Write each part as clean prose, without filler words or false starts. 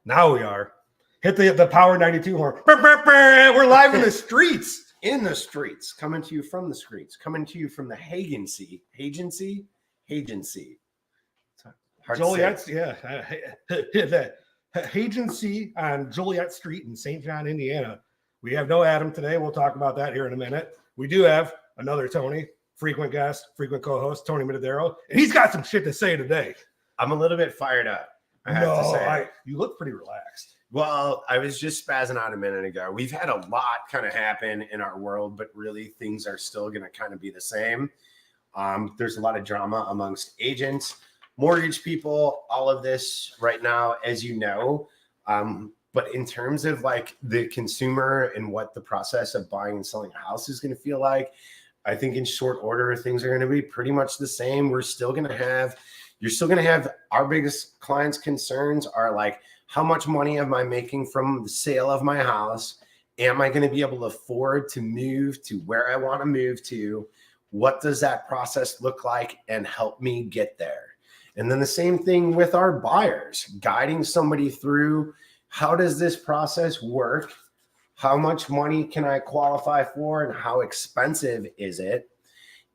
Now we are. Hit the Power 92 horn. We're live in the streets. In the streets. Coming to you from the streets. Coming to you from the Hagency. Hagency? Joliet's, yeah. The Hagency on Joliet Street in St. John, Indiana. We have no Adam today. We'll talk about that here in a minute. We do have another Tony, frequent guest, frequent co-host, Tony Mitadero, and he's got some shit to say today. I'm a little bit fired up. I have to say. You look pretty relaxed. Well, I was just spazzing out a minute ago. We've had a lot kind of happen in our world, but really things are still going to kind of be the same. There's a lot of drama amongst agents, mortgage people, all of this right now, as you know. But in terms of like the consumer and what the process of buying and selling a house is going to feel like, I think in short order, things are going to be pretty much the same. You're still going to have our biggest clients' concerns are like, how much money am I making from the sale of my house? Am I going to be able to afford to move to where I want to move to? What does that process look like? And help me get there. And then the same thing with our buyers, guiding somebody through, how does this process work? How much money can I qualify for? And how expensive is it?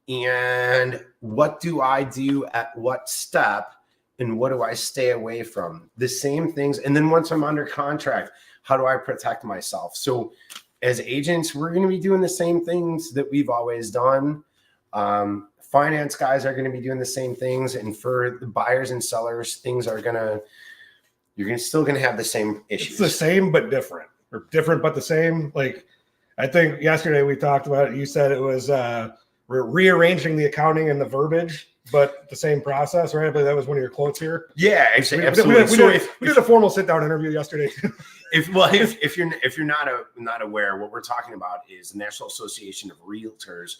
And what do I do at what step? And what do I stay away from? The same things. And then once I'm under contract, how do I protect myself? So as agents, we're going to be doing the same things that we've always done. Finance guys are going to be doing the same things. And for the buyers and sellers, you're still going to have the same issues. It's the same, but different, or different, but the same. Like, I think yesterday we talked about it. You said it was, we're rearranging the accounting and the verbiage, but the same process, right? But that was one of your quotes here. Yeah, absolutely. We did a formal sit-down interview yesterday. if you're not aware, what we're talking about is the National Association of Realtors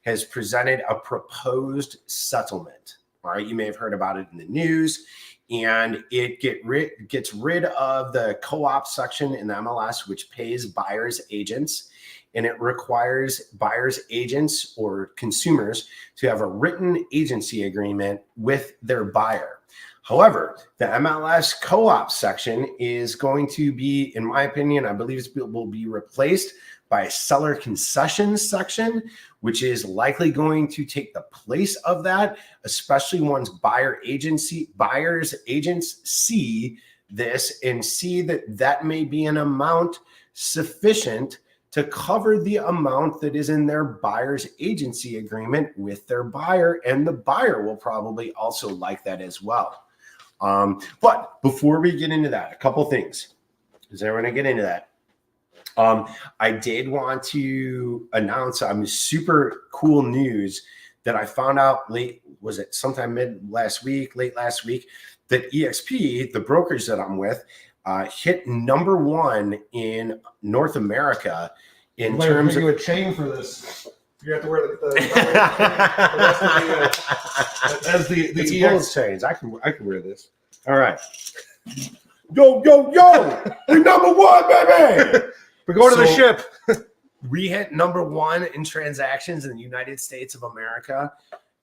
has presented a proposed settlement. All right, you may have heard about it in the news, and it gets rid of the co-op section in the MLS, which pays buyers agents. And it requires buyers agents or consumers to have a written agency agreement with their buyer. However, the MLS co-op section is going to be, in my opinion, I believe it will be replaced by a seller concessions section, which is likely going to take the place of that, especially once buyers agents see this and see that may be an amount sufficient to cover the amount that is in their buyer's agency agreement with their buyer, and the buyer will probably also like that as well. But before we get into that, a couple things, because I want to get into that. I did want to announce some super cool news that I found out late last week, that EXP, the brokerage that I'm with, hit number one in North America in terms of. You a chain for this. You have to wear the rest of the as the EX chains. I can wear this. All right. Yo! We're number one, baby. We're going to the ship. We hit number one in transactions in the United States of America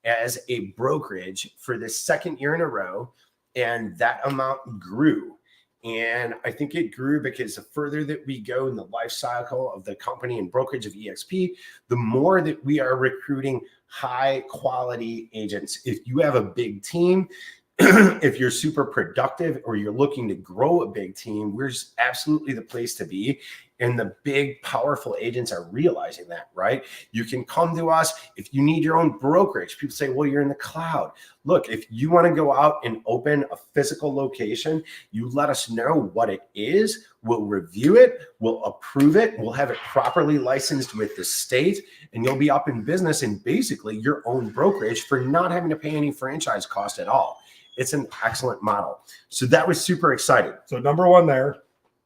as a brokerage for the second year in a row, and that amount grew. And I think it grew because the further that we go in the life cycle of the company and brokerage of EXP, the more that we are recruiting high quality agents. If you have a big team, if you're super productive or you're looking to grow a big team, we're absolutely the place to be. And the big, powerful agents are realizing that, right? You can come to us if you need your own brokerage. People say, well, you're in the cloud. Look, if you want to go out and open a physical location, you let us know what it is. We'll review it. We'll approve it. We'll have it properly licensed with the state, and you'll be up in business in basically your own brokerage for not having to pay any franchise cost at all. It's an excellent model. So that was super exciting. So number one there.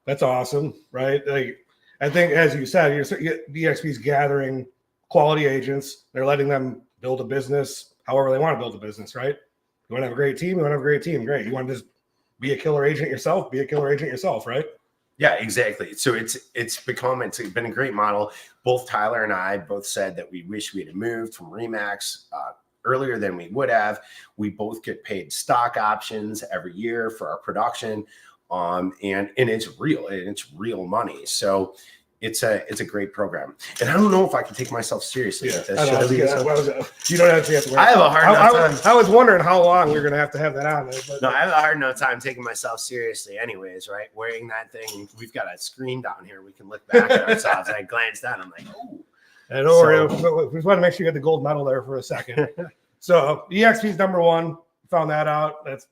That's awesome, right? Like, I think, as you said, DXP is gathering quality agents. They're letting them build a business however they want to build a business, right? You want to have a great team? You want to have a great team? Great. You want to just be a killer agent yourself? Be a killer agent yourself, right? Yeah, exactly. So it's been a great model. Both Tyler and I both said that we wish we had moved from Remax earlier than we would have. We both get paid stock options every year for our production. And it's real, and it's real money. So it's a great program. And I don't know if I can take myself seriously with this. You don't actually have to wait. I have a hard time. I was wondering how long we are going to have to that on there. But No, I have a hard enough time taking myself seriously anyways, right? Wearing that thing. We've got a screen down here. We can look back at ourselves. I glanced down. I'm like, oh. And don't worry. We just want to make sure you get the gold medal there for a second. So EXP's number one. Found that out. That's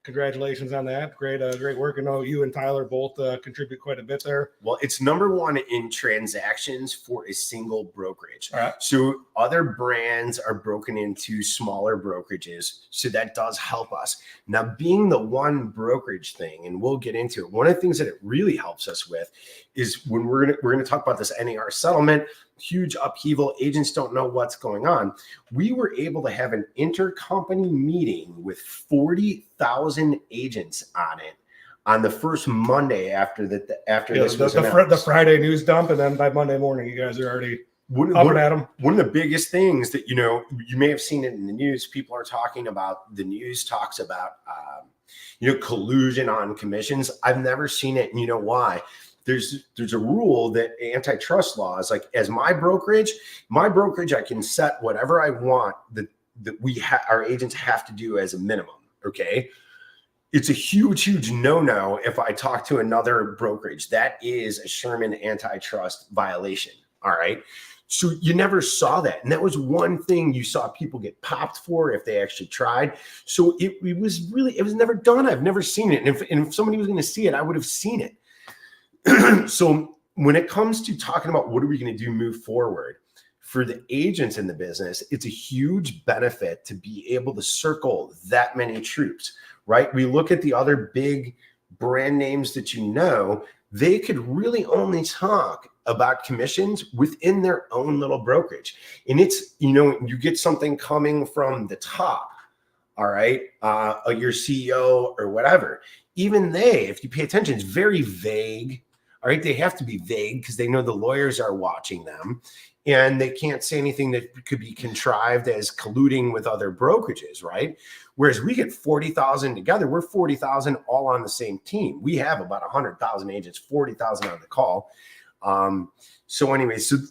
congratulations on that. Great work. I know you and Tyler both contribute quite a bit there. Well, it's number one in transactions for a single brokerage. All right. So other brands are broken into smaller brokerages. So that does help us. Now, being the one brokerage thing, and we'll get into it, one of the things that it really helps us with is when we're gonna talk about this NAR settlement, huge upheaval, agents don't know what's going on. We were able to have an intercompany meeting with 40,000 agents on it on the first Monday after this was announced. The Friday news dump, and then by Monday morning, you guys are already up and at them. One of the biggest things that you may have seen it in the news. People are talking about. The news talks about collusion on commissions. I've never seen it, and you know why? There's a rule that antitrust laws, like as my brokerage, I can set whatever I want that our agents have to do as a minimum. Okay. It's a huge no-no if I talk to another brokerage. That is a Sherman antitrust violation. All right. So you never saw that. And that was one thing you saw people get popped for if they actually tried. So it was never done. I've never seen it. And if somebody was going to see it, I would have seen it. So when it comes to talking about what are we going to do move forward for the agents in the business, it's a huge benefit to be able to circle that many troops, right? We look at the other big brand names that they could really only talk about commissions within their own little brokerage. And it's, you get something coming from the top, all right, your CEO or whatever. Even if you pay attention, it's very vague. All right, they have to be vague because they know the lawyers are watching them, and they can't say anything that could be contrived as colluding with other brokerages, right? Whereas we get 40,000 together, we're 40,000 all on the same team. We have about 100,000 agents, 40,000 on the call. So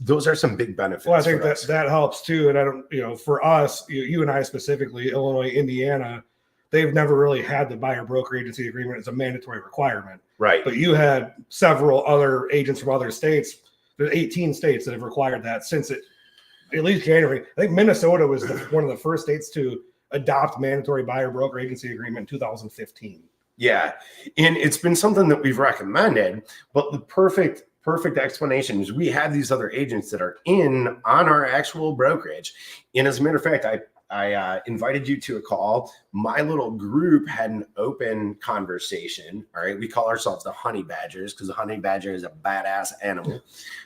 those are some big benefits. Well, I think that helps too. And I don't, for us, you and I specifically, Illinois, Indiana, they've never really had the buyer broker agency agreement as a mandatory requirement. Right. But you had several other agents from other states. There's 18 states that have required that since at least January. I think Minnesota was one of the first states to adopt mandatory buyer broker agency agreement in 2015. Yeah. And it's been something that we've recommended, but the perfect explanation is we have these other agents that are on our actual brokerage. And as a matter of fact, I invited you to a call. My little group had an open conversation. All right. We call ourselves the honey badgers because the honey badger is a badass animal.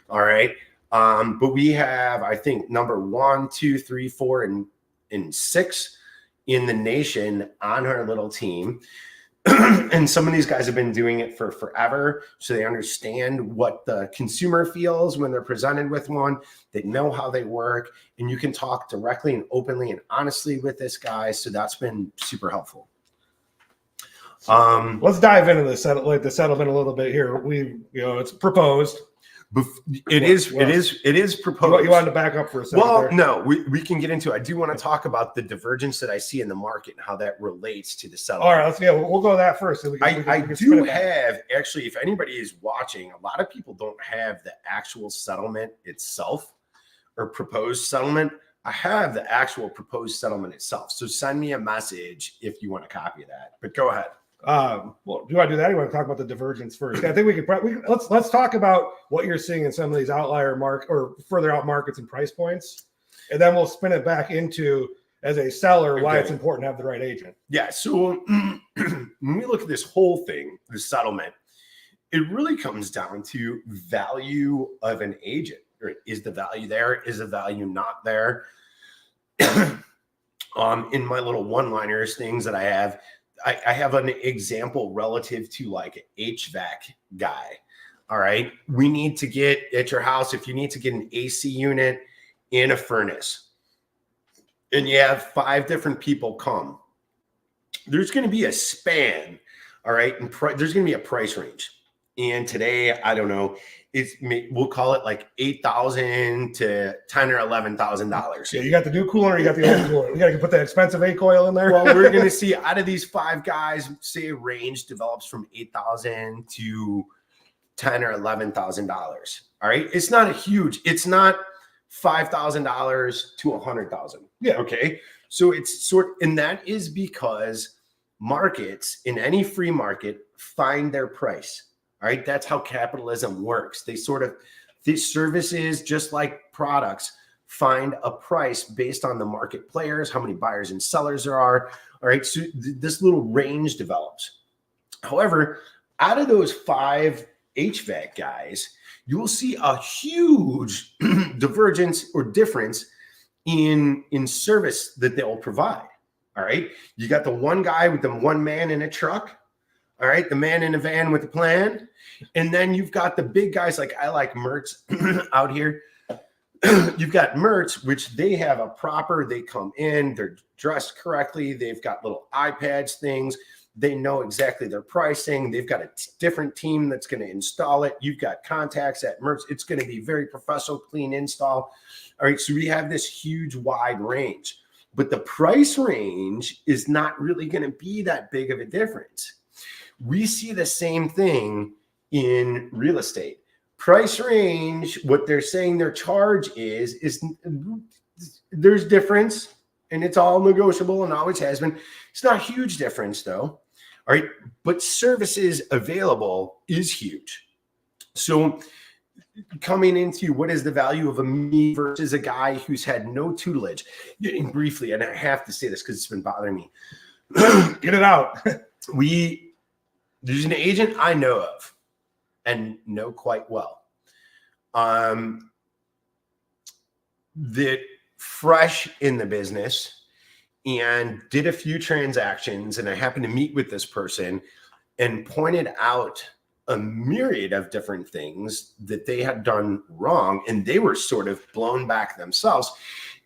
All right. But we have, I think, number 1, 2, 3, 4, and 6 in the nation on our little team. And some of these guys have been doing it for forever. So they understand what the consumer feels when they're presented with one. They know how they work, and you can talk directly and openly and honestly with this guy. So that's been super helpful. Let's dive into the settlement a little bit here. It's proposed. It is proposed. You wanted to back up for a second? Well, no, we can get into it. I do want to talk about the divergence that I see in the market and how that relates to the settlement. All right, we'll go to that first. So I do have, actually, if anybody is watching, a lot of people don't have the actual settlement itself or proposed settlement. I have the actual proposed settlement itself. So send me a message if you want a copy of that. But go ahead. Well, do you want to do that? Or you want to talk about the divergence first? I think we could probably let's talk about what you're seeing in some of these outlier or further out markets and price points, and then we'll spin it back into, as a seller, why it's important to have the right agent. Yeah. So when we look at this whole thing, the settlement, it really comes down to value of an agent. Is the value there? Is the value not there? In my little one-liners, things that I have an example relative to like an HVAC guy. All right. We need to get at your house, if you need to get an AC unit in a furnace and you have 5 different people come, there's going to be a span All right. And there's going to be a price range. And today, I don't know, we'll call it like $8,000 to $10,000 or $11,000. Yeah, you got the new cooler, you got the old cooler. You got to put that expensive A coil in there. Well, we're going to see out of these 5 guys, say a range develops from $8,000 to $10,000 or $11,000. All right. It's not a huge, it's not $5,000 to $100,000. Yeah. Okay. So it's and that is because markets in any free market find their price. All right. That's how capitalism works. These services, just like products, find a price based on the market players, how many buyers and sellers there are. All right. So this little range develops. However, out of those 5 HVAC guys, you will see a huge divergence or difference in service that they'll provide. All right. You got the one guy with the one man in a truck. All right. The man in a van with a plan. And then you've got the big guys like I like Mertz out here. You've got Mertz, which they have they come in, they're dressed correctly. They've got little iPads things. They know exactly their pricing. They've got a different team that's going to install it. You've got contacts at Mertz. It's going to be very professional, clean install. All right. So we have this huge wide range, but the price range is not really going to be that big of a difference. We see the same thing in real estate. Price range, what they're saying their charge is there's difference, and it's all negotiable and always has been. It's not a huge difference though. All right. But services available is huge. So coming into what is the value of a me versus a guy who's had no tutelage. And briefly, and I have to say this because it's been bothering me. Get it out. There's an agent I know of and know quite well. That fresh in the business and did a few transactions, and I happened to meet with this person and pointed out a myriad of different things that they had done wrong, and they were sort of blown back themselves.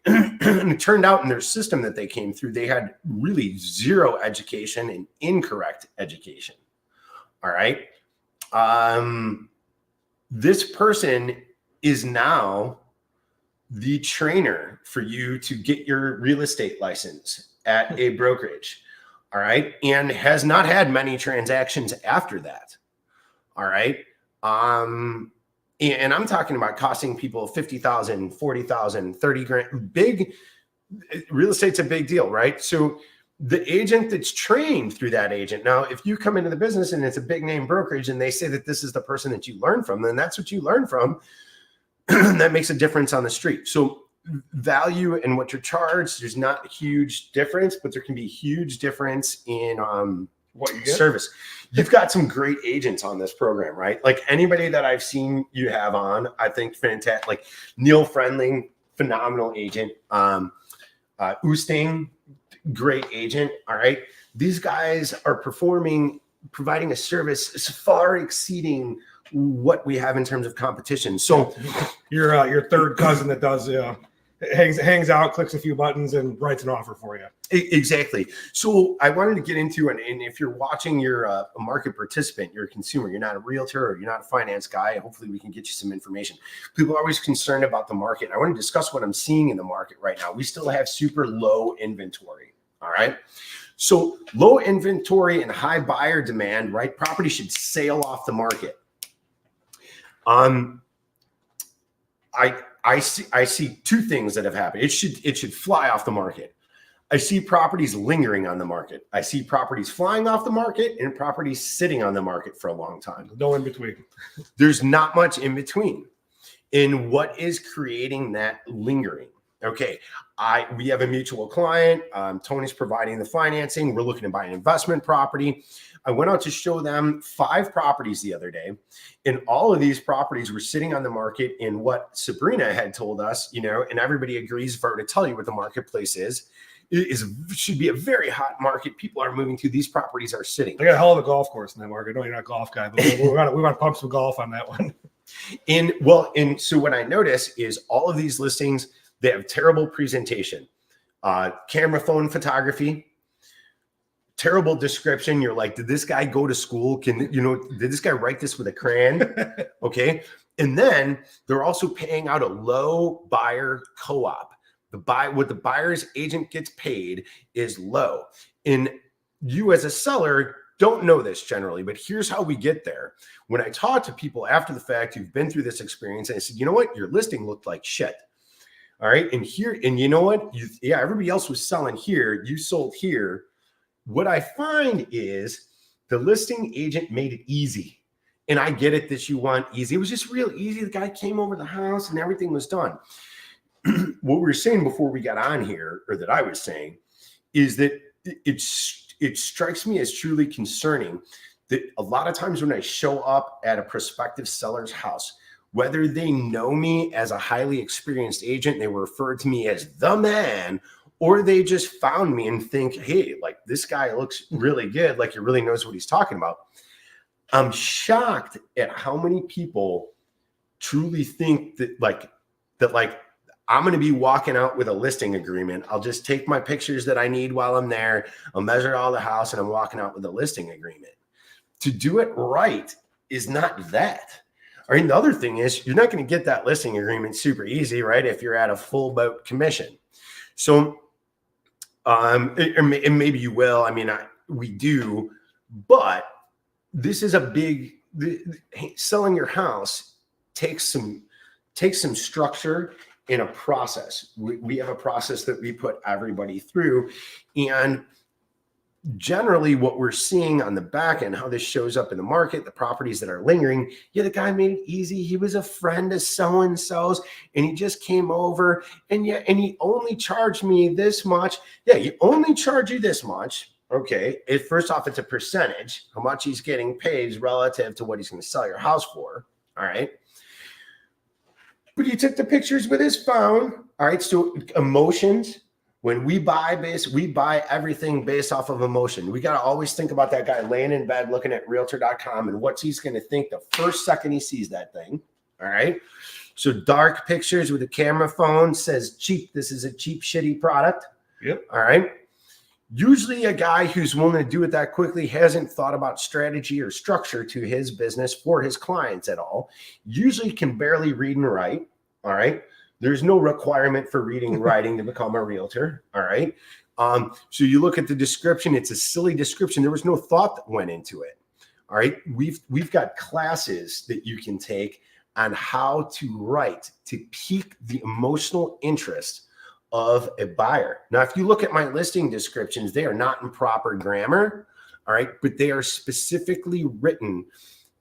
And it turned out in their system that they came through, they had really zero education and incorrect education. All right. This person is now the trainer for you to get your real estate license at a brokerage. All right. And has not had many transactions after that. All right. And I'm talking about costing people $50,000, $40,000, $30,000. Big real estate's a big deal, right? So the agent that's trained through that agent. Now, if you come into the business and it's a big name brokerage and they say that this is the person that you learn from, then that's what you learn from. That makes a difference on the street. So value and what you're charged, there's not a huge difference, but there can be huge difference in what you get. Service. You've got some great agents on this program, right? Like anybody that I've seen you have on, I think fantastic. Like Neil Friendling, phenomenal agent. Oosting, great agent. All right. These guys are providing a service far exceeding what we have in terms of competition. So your third cousin that does hangs out, clicks a few buttons, and writes an offer for you. Exactly. So I wanted to get into it. And if you're watching, you're a market participant, you're a consumer, you're not a realtor, or you're not a finance guy, hopefully we can get you some information. People are always concerned about the market. I want to discuss what I'm seeing in the market right now. We still have super low inventory. All right. So low inventory and high buyer demand, right? Property should sail off the market. I see two things that have happened. It should fly off the market. I see properties lingering on the market. I see properties flying off the market and properties sitting on the market for a long time. No in between. There's not much in between. And what is creating that lingering? Okay, we have a mutual client. Tony's providing the financing. We're looking to buy an investment property. I went out to show them 5 properties the other day, and all of these properties were sitting on the market in what Sabrina had told us, and everybody agrees for her to tell you what the marketplace is. It should be a very hot market. People are moving to these properties are sitting. They got a hell of a golf course in that market. No, you're not a golf guy, but we want to pump some golf on that one. And so what I notice is all of these listings, they have terrible presentation, camera phone photography, terrible description. You're like, did this guy go to school? Did this guy write this with a crayon? Okay. And then they're also paying out a low buyer co-op. What the buyer's agent gets paid is low. And you as a seller don't know this generally, but here's how we get there. When I talk to people after the fact who've been through this experience, and I said, you know what? Your listing looked like shit. All right. And you know what? Everybody else was selling here. You sold here. What I find is the listing agent made it easy. And I get it that you want easy. It was just real easy. The guy came over the house and everything was done. What we were saying before we got on here, or that I was saying, is that it strikes me as truly concerning that a lot of times when I show up at a prospective seller's house, whether they know me as a highly experienced agent, they refer to me as the man, or they just found me and think, hey, like this guy looks really good, like he really knows what he's talking about. I'm shocked at how many people truly think that I'm going to be walking out with a listing agreement. I'll just take my pictures that I need while I'm there. I'll measure all the house and I'm walking out with a listing agreement. To do it right is not that. I mean, the other thing is you're not going to get that listing agreement super easy, right? If you're at a full boat commission. So, and maybe you will. I mean, we do, but this is selling your house takes some structure in a process. We have a process that we put everybody through, and generally what we're seeing on the back end, how this shows up in the market, the properties that are lingering. Yeah, the guy made it easy. He was a friend of so-and-so's and he just came over and he only charged me this much. Yeah, he only charged you this much. Okay. First off, it's a percentage, how much he's getting paid relative to what he's going to sell your house for. All right. But he took the pictures with his phone. All right. So emotions. When we buy everything based off of emotion. We got to always think about that guy laying in bed looking at realtor.com and what he's going to think the first second he sees that thing. All right. So dark pictures with a camera phone says cheap. This is a cheap, shitty product. Yep. All right. Usually a guy who's willing to do it that quickly hasn't thought about strategy or structure to his business for his clients at all. Usually can barely read and write. All right. There's no requirement for reading and writing to become a realtor. All right. So you look at the description, it's a silly description. There was no thought that went into it. All right. We've got classes that you can take on how to write to pique the emotional interest of a buyer. Now, if you look at my listing descriptions, they are not in proper grammar. All right. But they are specifically written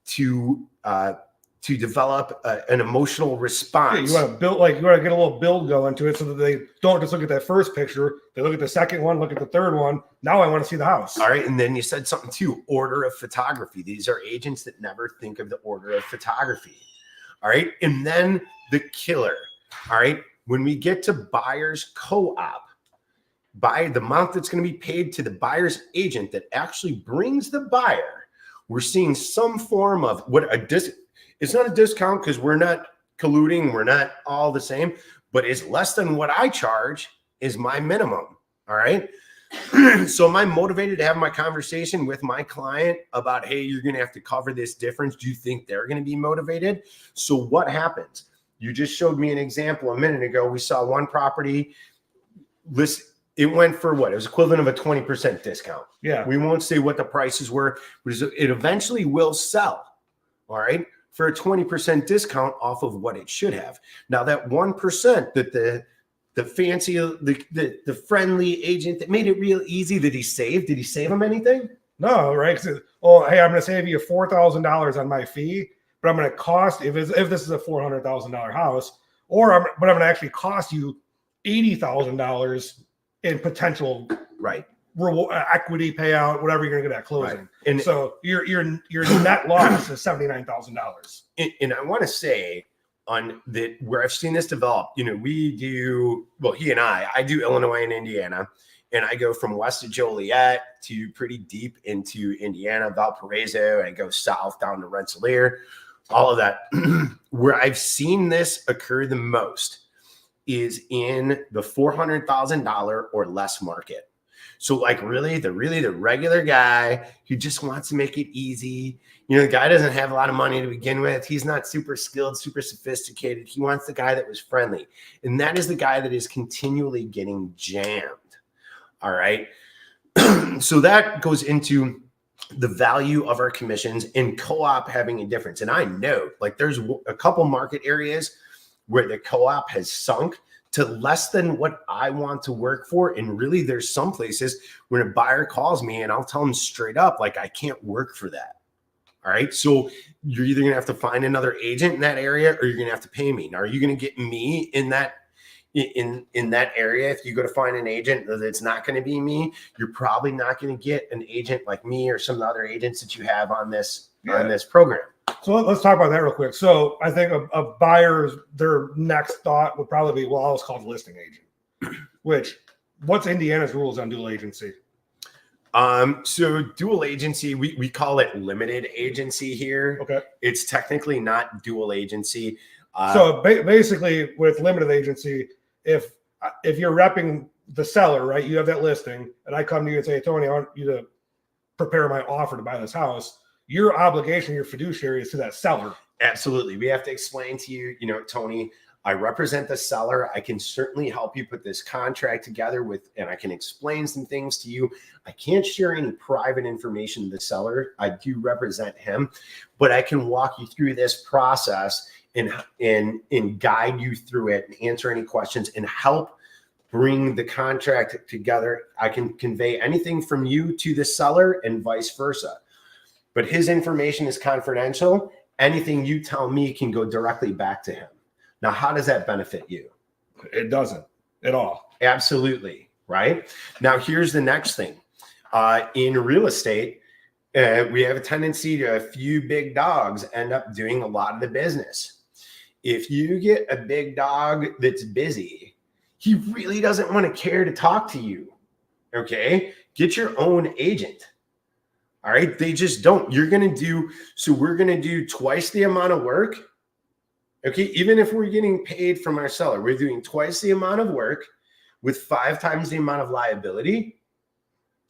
to develop an emotional response. Yeah, you want to get a little build going to it so that they don't just look at that first picture. They look at the second one, look at the third one. Now I want to see the house. All right. And then you said something too, order of photography. These are agents that never think of the order of photography. All right. And then the killer. All right. When we get to buyer's co-op, by the amount that's going to be paid to the buyer's agent that actually brings the buyer, we're seeing some form of it's not a discount because we're not colluding. We're not all the same, but it's less than what I charge is my minimum. All right. So am I motivated to have my conversation with my client about, hey, you're going to have to cover this difference? Do you think they're going to be motivated? So what happens? You just showed me an example a minute ago. We saw one property list. It went for what? It was equivalent of a 20% discount. Yeah. We won't say what the prices were, but it eventually will sell. All right. For a 20% discount off of what it should have. Now that 1% that the fancy, the friendly agent that made it real easy that he saved, did he save him anything? No, right? Oh, hey, I'm going to save you $4,000 on my fee, but I'm going to cost if this is a $400,000 house, but I'm going to actually cost you $80,000 in potential equity payout, whatever you're going to get at closing. Right. And so your net loss is $79,000. And I want to say on that where I've seen this develop, he and I do Illinois and Indiana, and I go from west of Joliet to pretty deep into Indiana, Valparaiso, and I go south down to Rensselaer, all of that. Where I've seen this occur the most is in the $400,000 or less market. So like really the regular guy who just wants to make it easy. The guy doesn't have a lot of money to begin with. He's not super skilled, super sophisticated. He wants the guy that was friendly. And that is the guy that is continually getting jammed. All right. So that goes into the value of our commissions and co-op having a difference. And I know like there's a couple market areas where the co-op has sunk to less than what I want to work for. And really there's some places when a buyer calls me and I'll tell them straight up, like, I can't work for that. All right. So you're either going to have to find another agent in that area or you're going to have to pay me. Now, are you going to get me in that area? If you go to find an agent that's not going to be me, you're probably not going to get an agent like me or some of the other agents that you have on this program. So let's talk about that real quick. So I think a buyer's, their next thought would probably be, well, it's called a listing agent, what's Indiana's rules on dual agency? So dual agency, we call it limited agency here. Okay. It's technically not dual agency. So basically with limited agency, if you're repping the seller, right, you have that listing and I come to you and say, Tony, I want you to prepare my offer to buy this house. Your obligation, your fiduciary is to that seller. Absolutely. We have to explain to you, Tony, I represent the seller. I can certainly help you put this contract together and I can explain some things to you. I can't share any private information to the seller. I do represent him, but I can walk you through this process and guide you through it and answer any questions and help bring the contract together. I can convey anything from you to the seller and vice versa. But his information is confidential. Anything you tell me can go directly back to him. Now, how does that benefit you? It doesn't at all. Absolutely. Right. Now, here's the next thing. In real estate, we have a tendency to a few big dogs end up doing a lot of the business. If you get a big dog that's busy, he really doesn't want to care to talk to you. Okay. Get your own agent. All right. They just don't. We're going to do twice the amount of work. Okay. Even if we're getting paid from our seller, we're doing twice the amount of work with 5 times the amount of liability.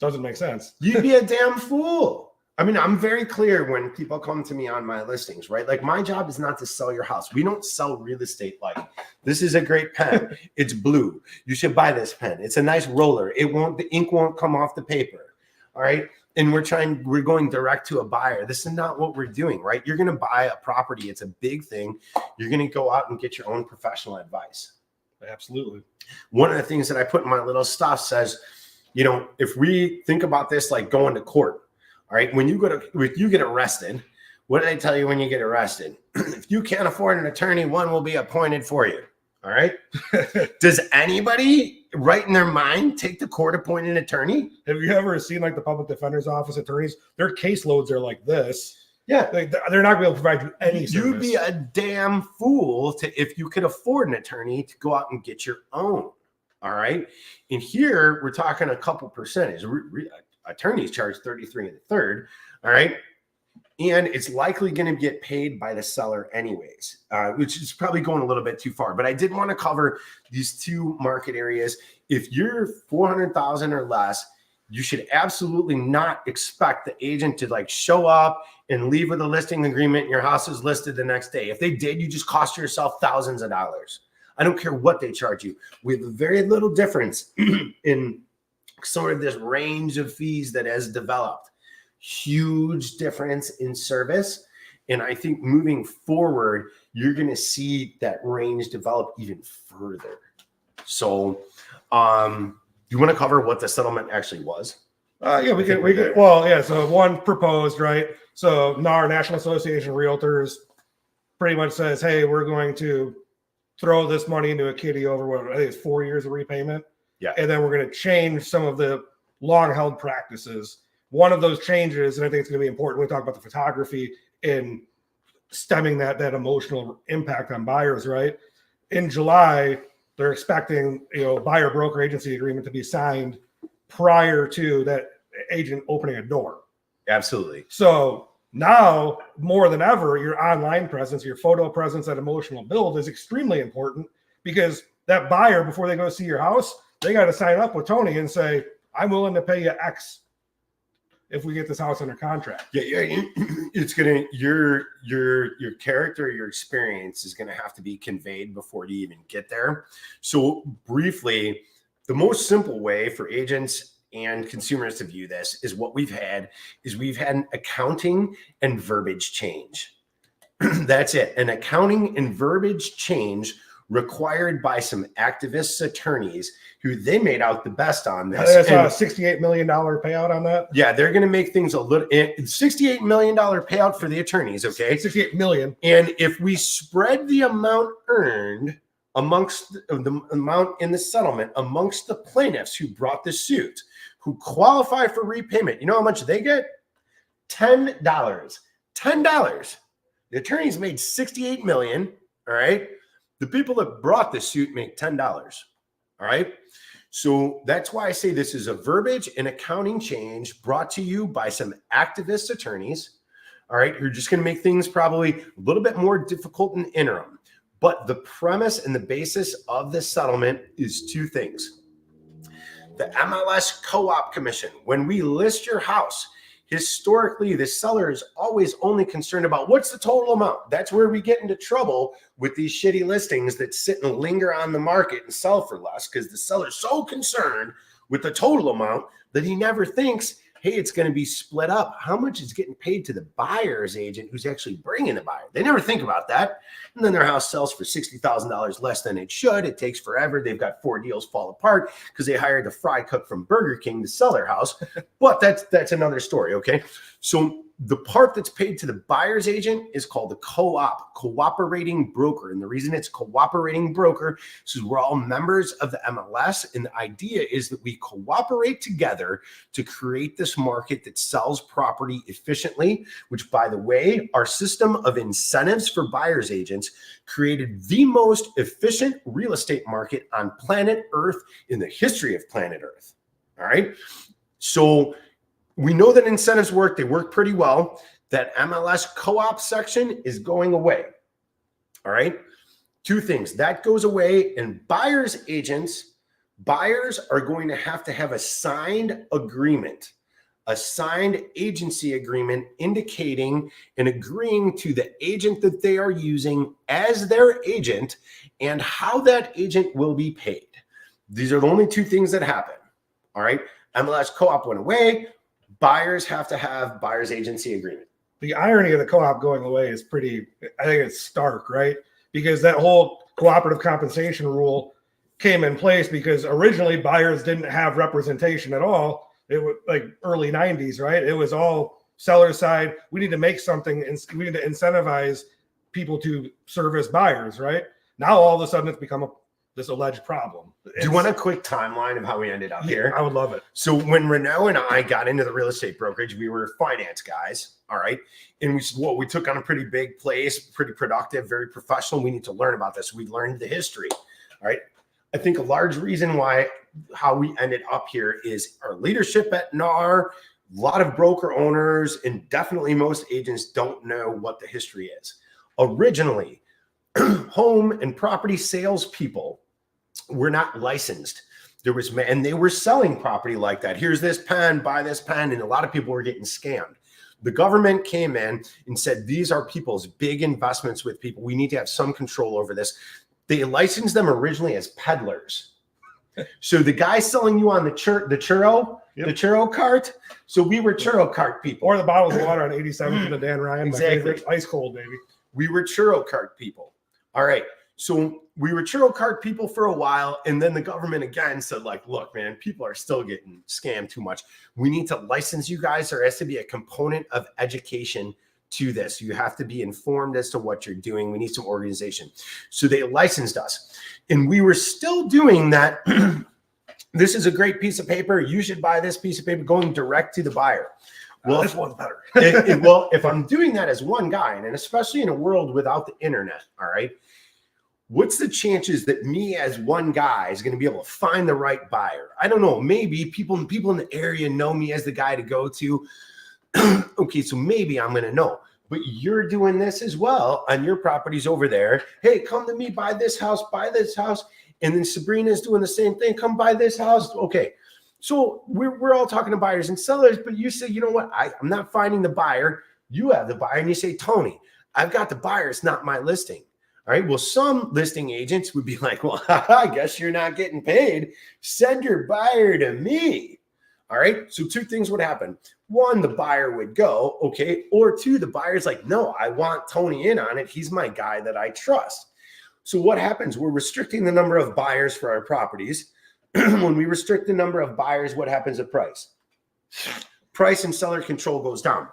Doesn't make sense. You'd be a damn fool. I mean, I'm very clear when people come to me on my listings, right? Like my job is not to sell your house. We don't sell real estate like this is a great pen. It's blue. You should buy this pen. It's a nice roller. The ink won't come off the paper. All right. And we're going direct to a buyer. This is not what we're doing, right? You're going to buy a property. It's a big thing. You're going to go out and get your own professional advice. Absolutely. One of the things that I put in my little stuff says, if we think about this, like going to court, all right, when you get arrested, what did I tell you when you get arrested? If you can't afford an attorney, one will be appointed for you. All right. Does anybody right in their mind take the court appointed attorney? Have you ever seen like the public defender's office attorneys? Their caseloads are like this. Yeah. They're not going to be able to provide you any service. You'd be a damn fool if you could afford an attorney to go out and get your own. All right. And here we're talking a couple percentage. Attorneys charge 33 1/3. All right. And it's likely going to get paid by the seller anyways, which is probably going a little bit too far. But I did want to cover these two market areas. If you're 400,000 or less, you should absolutely not expect the agent to like show up and leave with a listing agreement and your house is listed the next day. If they did, you just cost yourself thousands of dollars. I don't care what they charge you. We have very little difference in sort of this range of fees that has developed. Huge difference in service. And I think moving forward, you're going to see that range develop even further. So you want to cover what the settlement actually was? Yeah, we can. Well, yeah. So one proposed, right? So NAR, National Association of Realtors, pretty much says, hey, we're going to throw this money into a kitty over what I think it's 4 years of repayment. Yeah. And then we're going to change some of the long held practices. One of those changes, and I think it's going to be important, we talk about the photography in stemming that emotional impact on buyers, right? In July, they're expecting, buyer broker agency agreement to be signed prior to that agent opening a door. Absolutely. So now more than ever, your online presence, your photo presence, that emotional build is extremely important because that buyer, before they go see your house, they got to sign up with Tony and say, I'm willing to pay you X if we get this house under contract. Yeah, it's gonna your character, your experience is gonna have to be conveyed before you even get there. So briefly, the most simple way for agents and consumers to view this is we've had an accounting and verbiage change. That's it, an accounting and verbiage change required by some activist attorneys who they made out the best on this. I saw a $68 million payout on that. Yeah, they're going to make things a little $68 million payout for the attorneys. Okay. 68 million. And if we spread the amount earned amongst the amount in the settlement amongst the plaintiffs who brought the suit, who qualify for repayment, you know how much they get? $10. $10. The attorneys made 68 million. All right. The people that brought the suit make $10. All right. So that's why I say this is a verbiage and accounting change brought to you by some activist attorneys. All right. Who are just going to make things probably a little bit more difficult in the interim. But the premise and the basis of this settlement is two things. The MLS Co-op Commission, when we list your house, historically, the seller is always only concerned about what's the total amount. That's where we get into trouble with these shitty listings that sit and linger on the market and sell for less, because the seller's so concerned with the total amount that he never thinks, hey, it's going to be split up. How much is getting paid to the buyer's agent who's actually bringing the buyer? They never think about that. And then their house sells for $60,000 less than it should. It takes forever. They've got 4 deals fall apart because they hired the fry cook from Burger King to sell their house. But that's another story, okay? So the part that's paid to the buyer's agent is called the co-op, cooperating broker. And the reason it's cooperating broker is because we're all members of the MLS. And the idea is that we cooperate together to create this market that sells property efficiently, which, by the way, our system of incentives for buyer's agents created the most efficient real estate market on planet Earth in the history of planet Earth. All right. So we know that incentives work. They work pretty well. That MLS co-op section is going away. All right. 2 things. That goes away, and buyers are going to have a signed agreement, a signed agency agreement indicating and agreeing to the agent that they are using as their agent and how that agent will be paid. These are the only 2 things that happen. All right. MLS co-op went away. Buyers have to have buyer's agency agreement. The irony of the co-op going away is I think it's stark, right? Because that whole cooperative compensation rule came in place because originally buyers didn't have representation at all. It was like early 90s, right? It was all seller side. We need to make something, and we need to incentivize people to serve as buyers, right? Now all of a sudden it's become this alleged problem. Do you want a quick timeline of how we ended up here? I would love it. So when Renault and I got into the real estate brokerage, we were finance guys. All right. And we said, well, we took on a pretty big place, pretty productive, very professional. We need to learn about this. We learned the history. All right. I think a large reason how we ended up here is our leadership at NAR. A lot of broker owners and definitely most agents don't know what the history is. Originally, home and property salespeople were not licensed. And they were selling property like that. Here's this pen, buy this pen. And a lot of people were getting scammed. The government came in and said, these are people's big investments with people. We need to have some control over this. They licensed them originally as peddlers. So the guy selling you on the churro cart. So we were churro cart people. Or the bottles of water on 87th and the Dan Ryan. Exactly. Ice cold, baby. We were churro cart people. All right. So we were churro cart people for a while. And then the government again said, like, look, man, people are still getting scammed too much. We need to license you guys. There has to be a component of education to this. You have to be informed as to what you're doing. We need some organization. So they licensed us. And we were still doing that. This is a great piece of paper. You should buy this piece of paper, going direct to the buyer. Well, this one's better. Well, if I'm doing that as one guy, and especially in a world without the internet, all right, what's the chances that me as one guy is going to be able to find the right buyer? I don't know. Maybe people in the area know me as the guy to go to. Okay, so maybe I'm going to know. But you're doing this as well on your properties over there. Hey, come to me, buy this house, buy this house. And then Sabrina's doing the same thing. Come buy this house. Okay. So we're all talking to buyers and sellers, but you say, you know what? I'm not finding the buyer. You have the buyer, and you say, Tony, I've got the buyer. It's not my listing. All right. Well, some listing agents would be like, well, I guess you're not getting paid. Send your buyer to me. All right. So two things would happen. One, the buyer would go, okay. Or two, the buyer's like, no, I want Tony in on it. He's my guy that I trust. So what happens? We're restricting the number of buyers for our properties. When we restrict the number of buyers, what happens to price? Price and seller control goes down.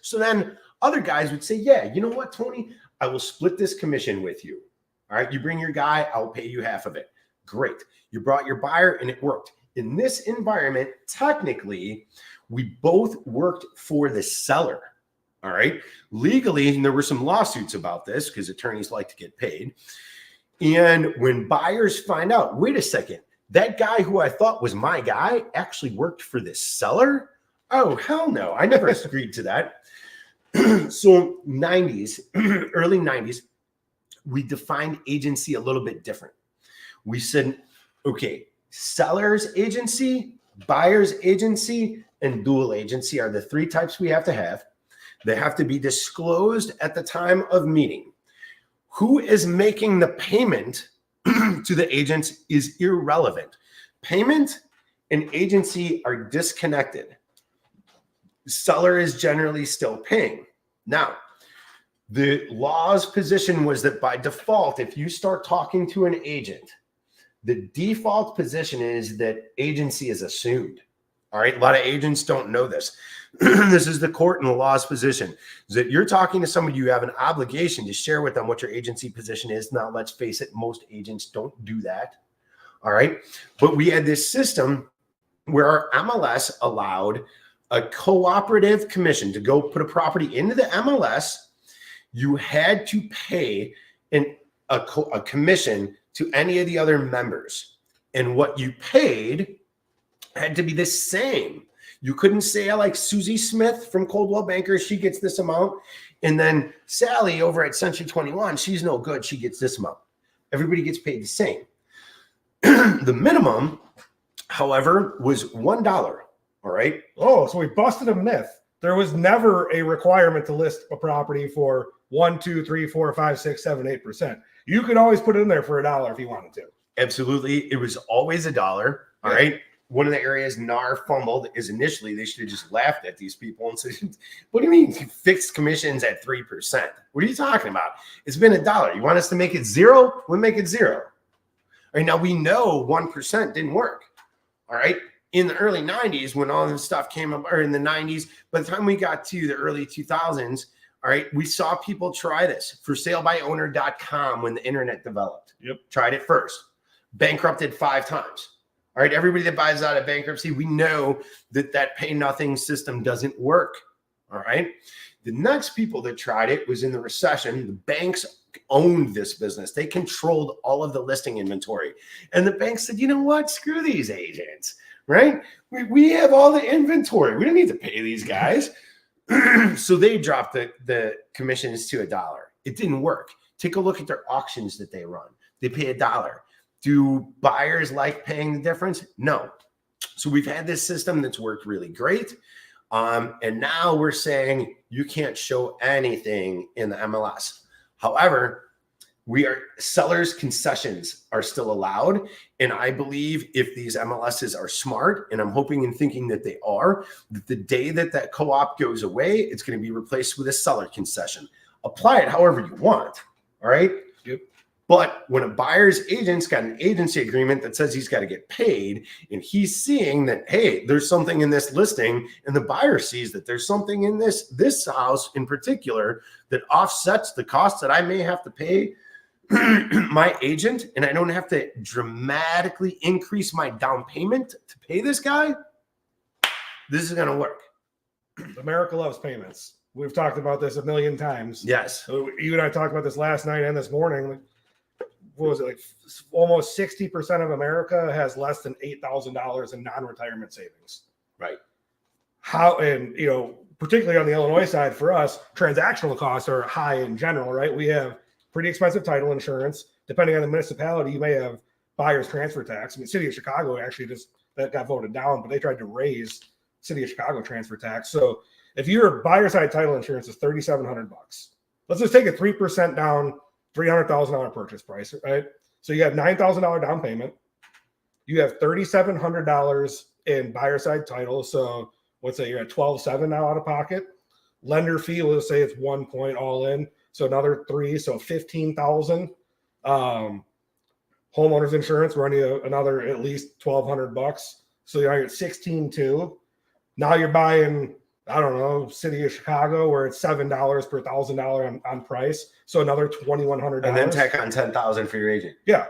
So then other guys would say, yeah, you know what, Tony? I will split this commission with you. All right. You bring your guy, I'll pay you half of it. Great. You brought your buyer and it worked. In this environment, technically, we both worked for the seller. All right. Legally, and there were some lawsuits about this because attorneys like to get paid. And when buyers find out, wait a second, that guy who I thought was my guy actually worked for this seller. Oh, hell no. I never agreed to that. So 90s, early 90s, we defined agency a little bit different. We said, okay, seller's agency, buyer's agency, and dual agency are the three types we have to have. They have to be disclosed at the time of meeting. Who is making the payment to the agents is irrelevant. Payment and agency are disconnected. Seller is generally still paying. Now, the law's position was that by default, if you start talking to an agent, the default position is that agency is assumed. All right. A lot of agents don't know this. This is the court and the law's position is that you're talking to somebody, you have an obligation to share with them what your agency position is. Now, let's face it, most agents don't do that. All right. But we had this system where our MLS allowed a cooperative commission to go put a property into the MLS. You had to pay a commission to any of the other members. And what you paid had to be the same. You couldn't say, I like Susie Smith from Coldwell Banker, she gets this amount. And then Sally over at Century 21, she's no good, she gets this amount. Everybody gets paid the same. The minimum, however, was $1. All right. Oh, so we busted a myth. There was never a requirement to list a property for 1, 2, 3, 4, 5, 6, 7, 8%. You could always put it in there for $1 if you wanted to. Absolutely. It was always $1. All right. One of the areas NAR fumbled is initially they should have just laughed at these people and said, what do you mean fixed commissions at 3%? What are you talking about? It's been $1. You want us to make it 0? We'll make it 0. All right. Now we know 1% didn't work. All right. In the early 90s, when all this stuff came up, or in the 90s, by the time we got to the early 2000s, all right, we saw people try this. ForSaleByOwner.com when the internet developed. Yep. Tried it first. Bankrupted 5 times. All right, everybody that buys out of bankruptcy, we know that pay nothing system doesn't work. All right. The next people that tried it was in the recession. The banks owned this business. They controlled all of the listing inventory. And the banks said, you know what? Screw these agents. Right? We have all the inventory. We don't need to pay these guys. So they dropped the commissions to $1. It didn't work. Take a look at their auctions that they run. They pay $1. Do buyers like paying the difference? No. So we've had this system that's worked really great. And now we're saying you can't show anything in the MLS. However, sellers' concessions are still allowed. And I believe if these MLSs are smart, and I'm hoping and thinking that they are, that the day that co-op goes away, it's going to be replaced with a seller concession. Apply it however you want. All right. Yep. But when a buyer's agent's got an agency agreement that says he's got to get paid, and he's seeing that, hey, there's something in this listing, and the buyer sees that there's something in this house in particular that offsets the cost that I may have to pay my agent, and I don't have to dramatically increase my down payment to pay this guy, this is going to work. America loves payments. We've talked about this a million times. Yes. You and I talked about this last night and this morning. What was it, like almost 60% of America has less than $8,000 in non-retirement savings. Right. And particularly on the Illinois side for us, transactional costs are high in general, right? We have pretty expensive title insurance. Depending on the municipality, you may have buyer's transfer tax. I mean, city of Chicago actually just that got voted down, but they tried to raise City of Chicago transfer tax. So if your buyer side title insurance is $3,700, let's just take a 3% down, $300,000 purchase price, right? So you have $9,000 down payment. You have $3,700 in buyer side title. So let's say you're at $12,700 now out of pocket. Lender fee, let's say it's 1 point all in. So another $3,000, so $15,000. Homeowners insurance running another at least $1,200. So you're at $16,200. Now you're buying, I don't know, City of Chicago where it's $7 per $1,000 on price. So another $2,100. And then tack on $10,000 for your agent. Yeah.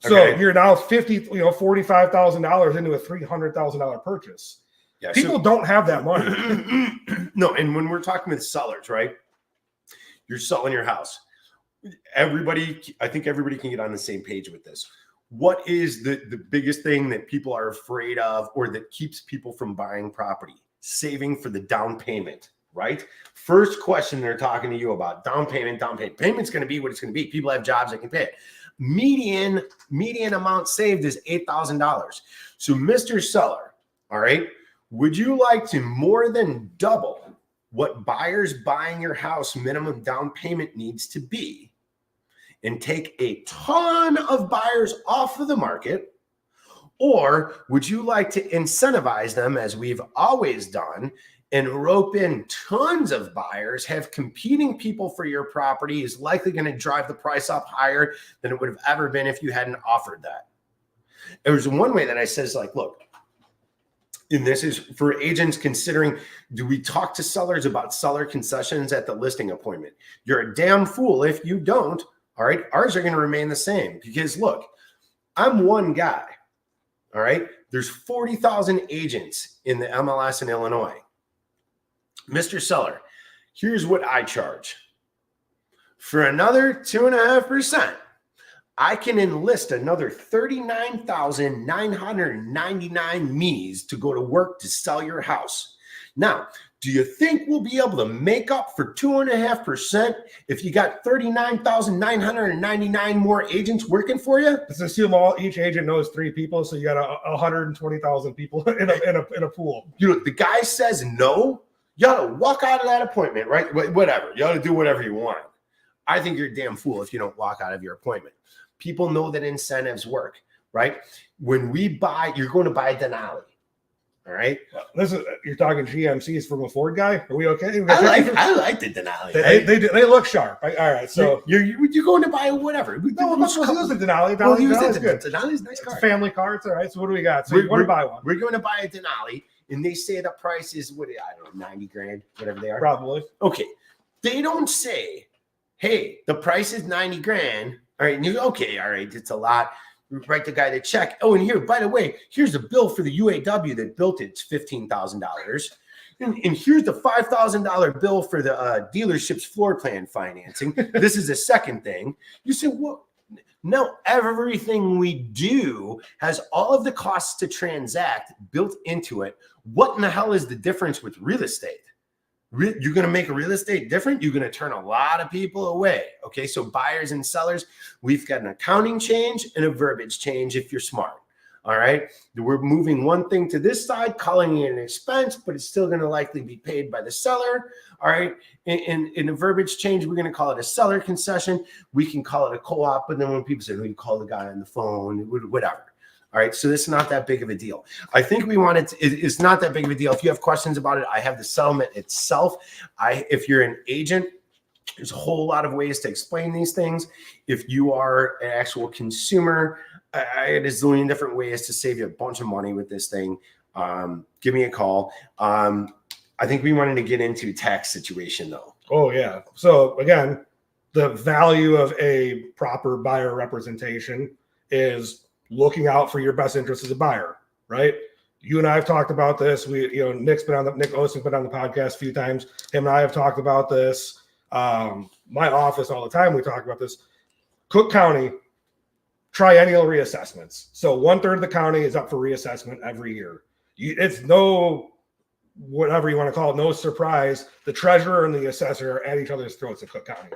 So you're now $45,000 into a $300,000 purchase. Yeah, people don't have that money. No, and when we're talking with sellers, right? You're selling your house. I think everybody can get on the same page with this. What is the biggest thing that people are afraid of or that keeps people from buying property? Saving for the down payment, right? First question they're talking to you about, down payment. Payment's going to be what it's going to be. People have jobs that can pay it. Median amount saved is $8,000. So Mr. Seller, all right, would you like to more than double what buyers buying your house minimum down payment needs to be and take a ton of buyers off of the market? Or would you like to incentivize them, as we've always done, and rope in tons of buyers, have competing people for your property is likely going to drive the price up higher than it would have ever been if you hadn't offered that? There's one way that I says, like, look, and this is for agents considering, do we talk to sellers about seller concessions at the listing appointment? You're a damn fool if you don't. All right. Ours are going to remain the same because, look, I'm one guy. All right. There's 40,000 agents in the MLS in Illinois. Mr. Seller, here's what I charge. For another 2.5%, I can enlist another 39,999 me's to go to work to sell your house. Now, do you think we'll be able to make up for 2.5% if you got 39,999 more agents working for you? Let's assume each agent knows 3 people, so you got 120,000 people in a pool. You know, the guy says no, you ought to walk out of that appointment, right? Whatever. You ought to do whatever you want. I think you're a damn fool if you don't walk out of your appointment. People know that incentives work, right? When we buy, you're going to buy a Denali. All right. You're talking GMCs from a Ford guy. Are we okay? I like the Denali. They look sharp. All right. So you're going to buy whatever. No, let's use the Denali. Denali's good. Denali's a nice car. It's a family car. It's all right. So what do we got? So you want to buy one? We're going to buy a Denali, and they say the price is I don't know, 90 grand, whatever they are. Probably. Okay. They don't say, hey, the price is 90 grand. All right. And you go, okay. All right. It's a lot. Write the guy the check. Oh, and here, by the way, here's the bill for the UAW that built it. It's $15,000. And here's the $5,000 bill for the dealership's floor plan financing. This is the second thing. You say, well, no, everything we do has all of the costs to transact built into it. What in the hell is the difference with real estate? You're going to make real estate different. You're going to turn a lot of people away. Okay. So buyers and sellers, we've got an accounting change and a verbiage change if you're smart. All right. We're moving one thing to this side, calling it an expense, but it's still going to likely be paid by the seller. All right. In a verbiage change, we're going to call it a seller concession. We can call it a co-op. But then when people say, you call the guy on the phone, whatever. All right. So this is not that big of a deal. I think it's not that big of a deal. If you have questions about it, I have the settlement itself. If you're an agent, there's a whole lot of ways to explain these things. If you are an actual consumer, there's a zillion different ways to save you a bunch of money with this thing. Give me a call. I think we wanted to get into tax situation though. Oh yeah. So again, the value of a proper buyer representation is looking out for your best interest as a buyer, right? You and I have talked about this. Nick Osen's been on the podcast a few times. Him and I have talked about this. My office all the time, we talk about this. Cook County triennial reassessments. So 1/3 of the county is up for reassessment every year. It's no, whatever you want to call it, no surprise. The treasurer and the assessor are at each other's throats in Cook County.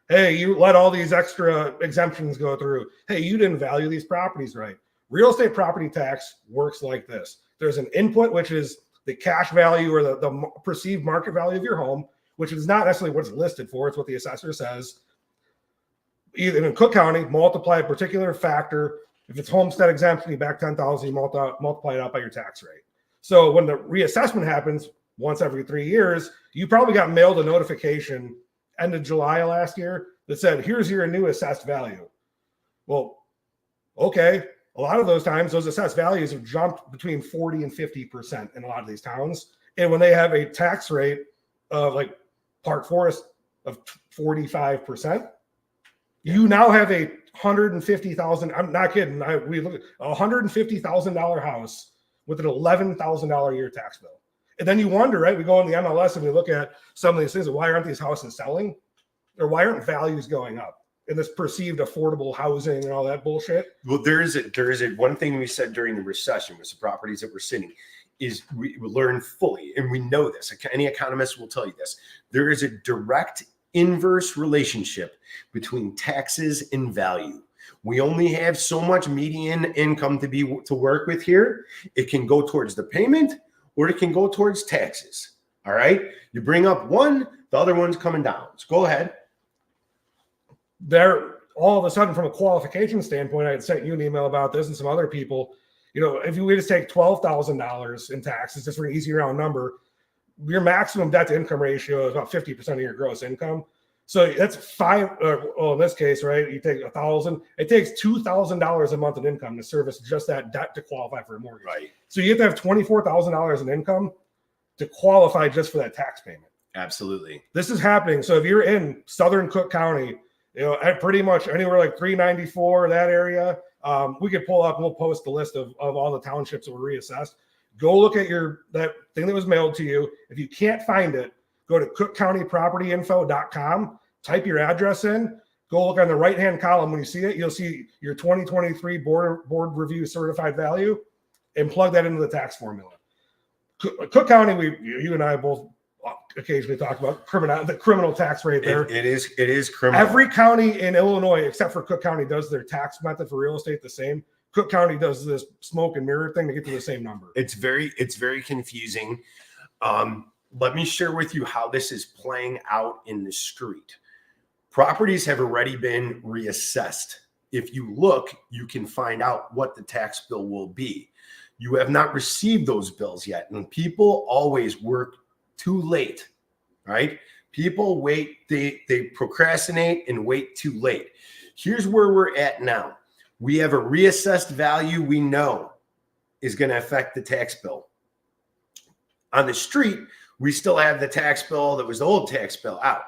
Hey, you let all these extra exemptions go through. Hey, you didn't value these properties right. Real estate property tax works like this. There's an input, which is the cash value or the perceived market value of your home, which is not necessarily what it's listed for. It's what the assessor says. Either in Cook County, multiply a particular factor. If it's homestead exemption, you back 10,000, you multiply it out by your tax rate. So when the reassessment happens once every 3 years, you probably got mailed a notification end of July of last year that said, here's your new assessed value. Well, okay. A lot of those times, those assessed values have jumped between 40 and 50% in a lot of these towns. And when they have a tax rate of like Park Forest of 45%, you now have a $150,000. I'm not kidding. We look at a $150,000 house with an $11,000 a year tax bill. And then you wonder, right? We go in the MLS and we look at some of these things. Why aren't these houses selling? Or why aren't values going up in this perceived affordable housing and all that bullshit? Well, there is one thing we said during the recession was the properties that we're sitting is we learn fully, and we know this. Any economist will tell you this. There is a direct inverse relationship between taxes and value. We only have so much median income to work with here. It can go towards the payment or it can go towards taxes. All right. You bring up one, the other one's coming down. So go ahead. There, all of a sudden, from a qualification standpoint, I had sent you an email about this and some other people. You know, if we just take $12,000 in taxes, just for an easy round number, your maximum debt to income ratio is about 50% of your gross income. So that's in this case, right? You take $1,000, it takes $2,000 a month in income to service just that debt to qualify for a mortgage. Right. So you have to have $24,000 in income to qualify just for that tax payment. Absolutely. This is happening. So if you're in Southern Cook County, you know, at pretty much anywhere like 394, that area, we could pull up and we'll post the list of all the townships that were reassessed. Go look at that thing that was mailed to you. If you can't find it, go to cookcountypropertyinfo.com, type your address in, go look on the right-hand column. When you see it, you'll see your 2023 board review certified value and plug that into the tax formula. Cook County, you and I both occasionally talk about the criminal tax rate there. It is criminal. Every county in Illinois, except for Cook County, does their tax method for real estate the same. Cook County does this smoke and mirror thing to get to the same number. It's very confusing. Let me share with you how this is playing out in the street. Properties have already been reassessed. If you look, you can find out what the tax bill will be. You have not received those bills yet. And people always work too late, right? People wait, they procrastinate and wait too late. Here's where we're at now. We have a reassessed value we know is going to affect the tax bill. On the street, we still have the tax bill that was the old tax bill out.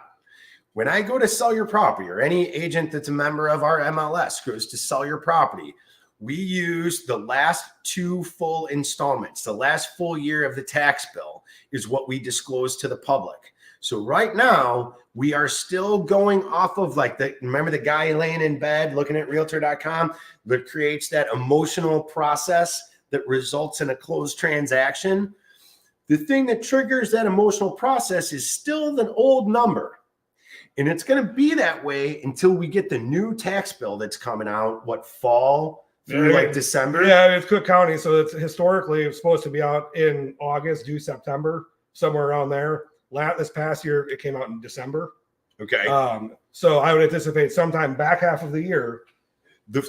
When I go to sell your property, or any agent that's a member of our MLS goes to sell your property, we use the last 2 full installments. The last full year of the tax bill is what we disclose to the public. So right now, we are still going off of remember the guy laying in bed looking at realtor.com that creates that emotional process that results in a closed transaction. The thing that triggers that emotional process is still an old number. And it's going to be that way until we get the new tax bill that's coming out, fall through December. Yeah, it's Cook County. So it's historically supposed to be out in August, due September, somewhere around there. This past year, it came out in December. Okay. So I would anticipate sometime back half of the year.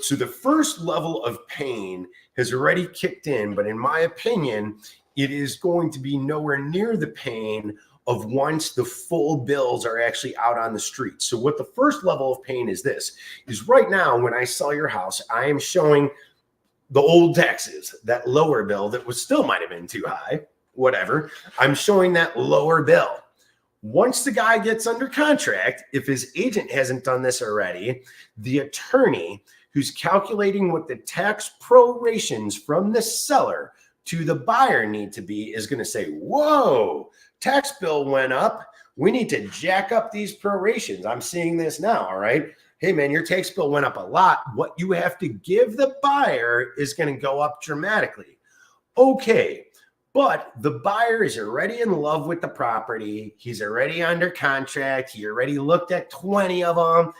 So the first level of pain has already kicked in, but in my opinion, it is going to be nowhere near the pain of once the full bills are actually out on the street. So what the first level of pain is right now, when I sell your house, I am showing the old taxes, that lower bill that still might have been too high, whatever. I'm showing that lower bill. Once the guy gets under contract, if his agent hasn't done this already, the attorney who's calculating what the tax prorations from the seller to the buyer need to be is going to say, whoa, tax bill went up. We need to jack up these prorations. I'm seeing this now. All right. Hey, man, your tax bill went up a lot. What you have to give the buyer is going to go up dramatically. Okay. But the buyer is already in love with the property. He's already under contract. He already looked at 20 of them.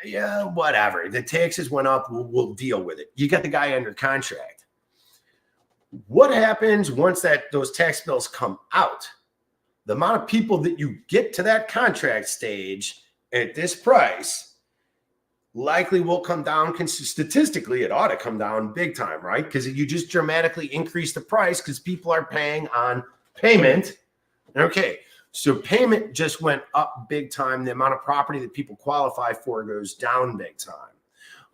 yeah, whatever. The taxes went up. We'll deal with it. You got the guy under contract. What happens once those tax bills come out? The amount of people that you get to that contract stage at this price likely will come down. Statistically, it ought to come down big time, right? Because you just dramatically increase the price because people are paying on payment. Okay, so payment just went up big time. The amount of property that people qualify for goes down big time.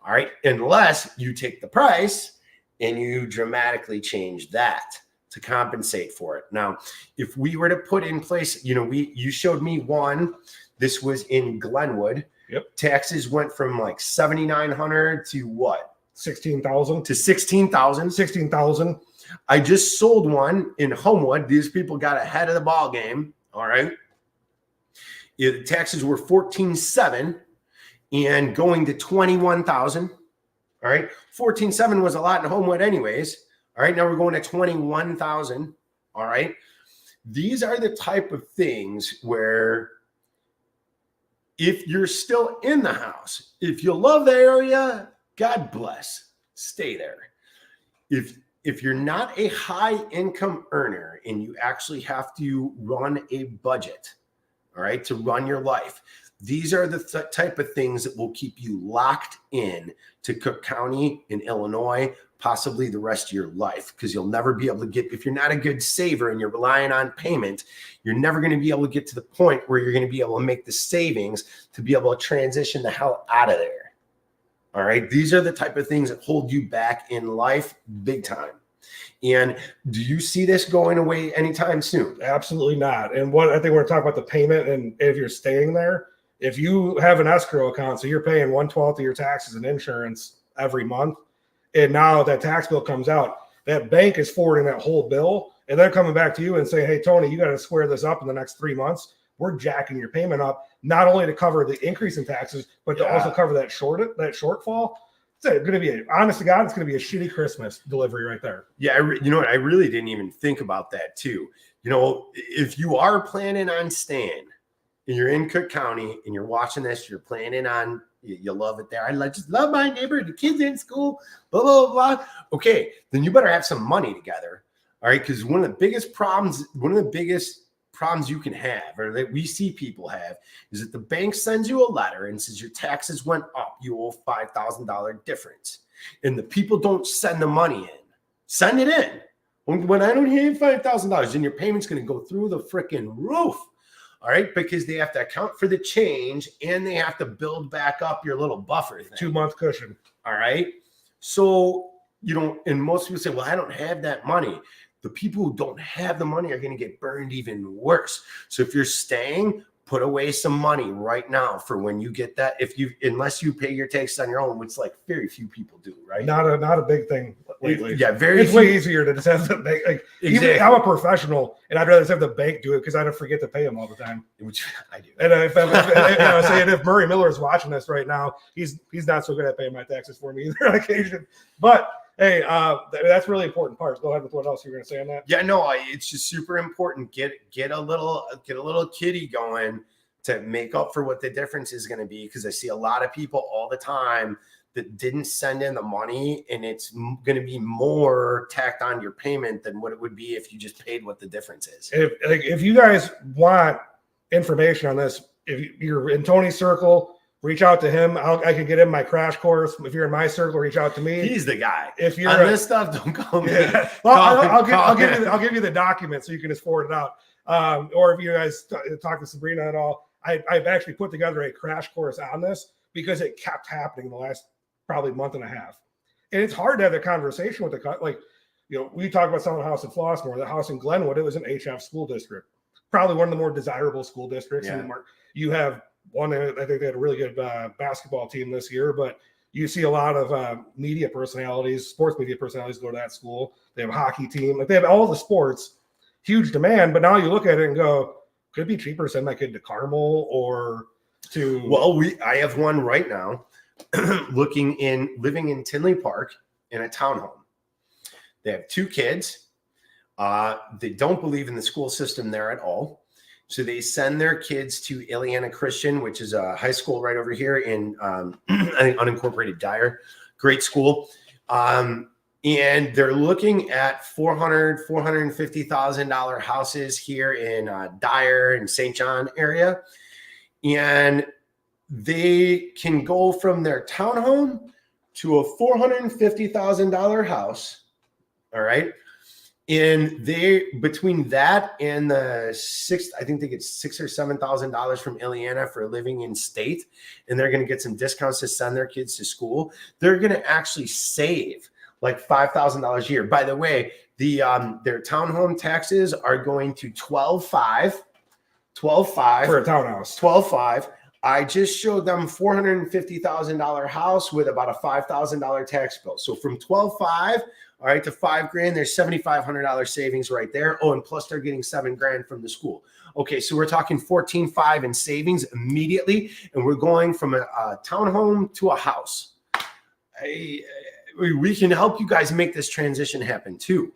All right, unless you take the price and you dramatically change that to compensate for it. Now, if we were to put in place, you showed me one. This was in Glenwood. Yep. Taxes went from like 7,900 to what? 16,000 to 16,000. 16,000. I just sold one in Homewood. These people got ahead of the ball game. All right. Yeah, the taxes were 14,700 and going to 21,000. All right. 14,700 was a lot in Homewood anyways. All right. Now we're going to 21,000. All right. These are the type of things where if you're still in the house, if you love the area, God bless, stay there. If you're not a high income earner and you actually have to run a budget, all right, to run your life, these are the type of things that will keep you locked in to Cook County in Illinois, possibly the rest of your life, because you'll never be able to get, if you're not a good saver and you're relying on payment, you're never going to be able to get to the point where you're going to be able to make the savings to be able to transition the hell out of there. All right. These are the type of things that hold you back in life big time. And do you see this going away anytime soon? Absolutely not. And what I think we're talking about the payment, and if you're staying there, if you have an escrow account, so you're paying 1/12 of your taxes and insurance every month, and now that tax bill comes out, that bank is forwarding that whole bill, and they're coming back to you and saying, hey, Tony, you got to square this up in the next 3 months. We're jacking your payment up, not only to cover the increase in taxes, but to also cover that shortfall. It's going to be, honest to God, it's going to be a shitty Christmas delivery right there. Yeah, you know what? I really didn't even think about that too. If you are planning on staying and you're in Cook County and you're watching this, you're planning on, you love it there. I just love my neighbor, the kids in school, blah, blah, blah. Okay, then you better have some money together. All right, because one of the biggest problems you can have, or that we see people have, is that the bank sends you a letter and says your taxes went up, you owe $5,000 difference. And the people don't send the money in. Send it in. When I don't have $5,000, then your payment's going to go through the freaking roof. All right, because they have to account for the change and they have to build back up your little buffer thing. 2-month cushion. All right. So, and most people say, well, I don't have that money. The people who don't have the money are going to get burned even worse. So if you're staying, put away some money right now for when you get that. Unless you pay your taxes on your own, which like very few people do, right? Not a big thing lately. Yeah, it's way easier to just have the bank. Like, exactly. Even I'm a professional, and I'd rather just have the bank do it because I don't forget to pay them all the time. Which I do. And if Murray Miller is watching this right now, he's not so good at paying my taxes for me either on occasion. But hey, that's really important part. Go ahead with what else you were going to say on that. Yeah, no, it's just super important. Get a little kitty going to make up for what the difference is going to be. Because I see a lot of people all the time that didn't send in the money, and it's going to be more tacked on your payment than what it would be if you just paid what the difference is. If you guys want information on this, if you're in Tony's circle, reach out to him. I can get him my crash course. If you're in my circle, reach out to me. He's the guy. If you're on this stuff, don't call me. Yeah. Well, I'll give you the document so you can just forward it out. Or if you guys talk to Sabrina at all, I've actually put together a crash course on this because it kept happening the last probably month and a half, and it's hard to have the conversation with we talk about selling a house in Flossmoor, the house in Glenwood. It was an HF school district, probably one of the more desirable school districts in the market. You have one, I think they had a really good basketball team this year, but you see a lot of sports media personalities go to that school. They have a hockey team. Like, they have all the sports, huge demand. But now you look at it and go, could it be cheaper to send my kid to Carmel or to? Well, I have one right now living in Tinley Park in a townhome. They have 2 kids. They don't believe in the school system there at all. So they send their kids to Ileana Christian, which is a high school right over here in I think unincorporated Dyer. Great school. And they're looking at $450,000 houses here in Dyer and St. John area. And they can go from their townhome to a $450,000 house. All right. And they, between that and the I think they get $6,000 or $7,000 from Ileana for living in state, and they're going to get some discounts to send their kids to school. They're going to actually save like $5,000 a year. By the way, their townhome taxes are going to 12.5 for a townhouse. 12.5. I just showed them $450,000 house with about a $5,000 tax bill. So from 12.5, all right, to $5,000, there's $7,500 savings right there. Oh, and plus they're getting $7,000 from the school. Okay, so we're talking 14.5 in savings immediately, and we're going from a townhome to a house. We can help you guys make this transition happen too.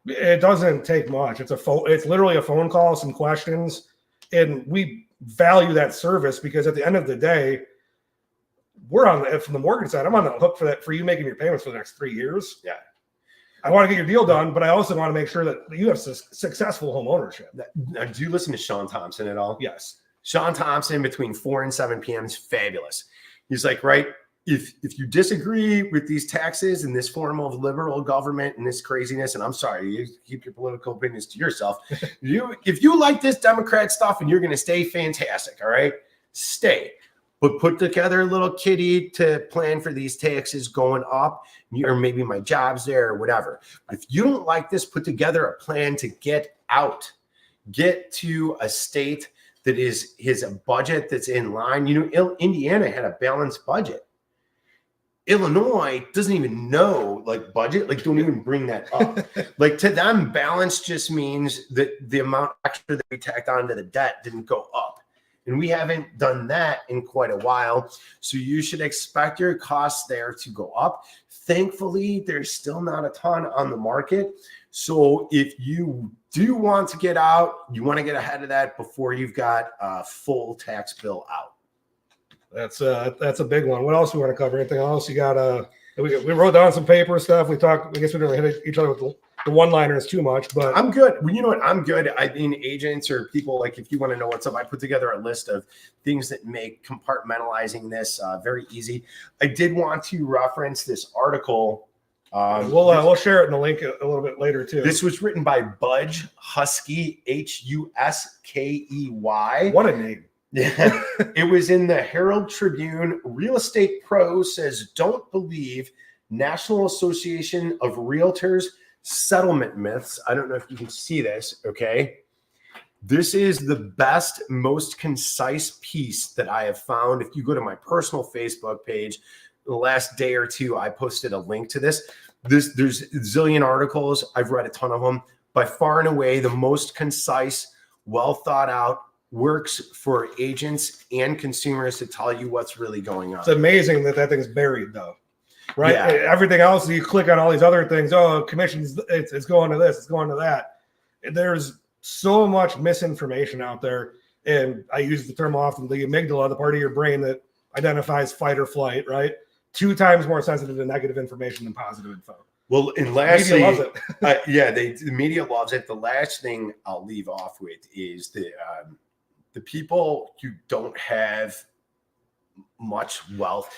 It doesn't take much. It's literally a phone call, some questions, and we value that service because at the end of the day, from the mortgage side, I'm on the hook for you making your payments for the next 3 years. Yeah. I want to get your deal done, but I also want to make sure that you have successful home ownership. Now, do you listen to Sean Thompson at all? Yes. Sean Thompson between 4 and 7 p.m. is fabulous. He's like, right, if you disagree with these taxes and this form of liberal government and this craziness, and I'm sorry, you keep your political opinions to yourself. If you like this Democrat stuff and you're going to stay, fantastic, all right? Stay. But put together a little kitty to plan for these taxes going up, or maybe my job's there or whatever. But if you don't like this, put together a plan to get out. Get to a state that has a budget that's in line. You know, Indiana had a balanced budget. Illinois doesn't even know like budget, like don't even bring that up. Like to them, balance just means that the amount extra that we tacked onto the debt didn't go up. And we haven't done that in quite a while. So you should expect your costs there to go up. Thankfully, there's still not a ton on the market. So if you do want to get out, you want to get ahead of that before you've got a full tax bill out. That's a big one. What else do we want to cover? Anything else? You got we wrote down some paper stuff. We talked. I guess we didn't hit each other with the one-liners too much, but I'm good. Well, you know what? I'm good. I mean, agents or people, like if you want to know what's up, I put together a list of things that make compartmentalizing this very easy. I did want to reference this article. We'll share it in the link a little bit later too. This was written by Budge Huskey, Huskey. What a name. Yeah, it was in the Herald Tribune. Real Estate Pro says, don't believe National Association of Realtors settlement myths. I don't know if you can see this. Okay. This is the best, most concise piece that I have found. If you go to my personal Facebook page, the last day or two, I posted a link to this. There's a zillion articles. I've read a ton of them. By far and away, the most concise, well thought out, works for agents and consumers to tell you what's really going on. It's amazing that thing's buried though, right? Yeah. Everything else, you click on all these other things. Oh, commissions, it's going to this, it's going to that. There's so much misinformation out there. And I use the term often, the amygdala, the part of your brain that identifies fight or flight, right? 2 times more sensitive to negative information than positive info. Well, and lastly, media loves it. The media loves it. The last thing I'll leave off with is the people who don't have much wealth.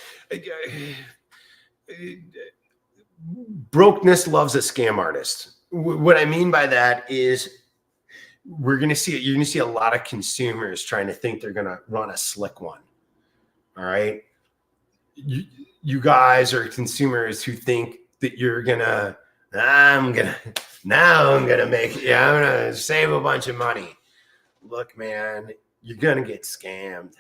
Brokenness loves a scam artist. What I mean by that is you're going to see a lot of consumers trying to think they're going to run a slick one. All right. You guys are consumers who think that you're going to, I'm going to save a bunch of money. Look, man, you're going to get scammed.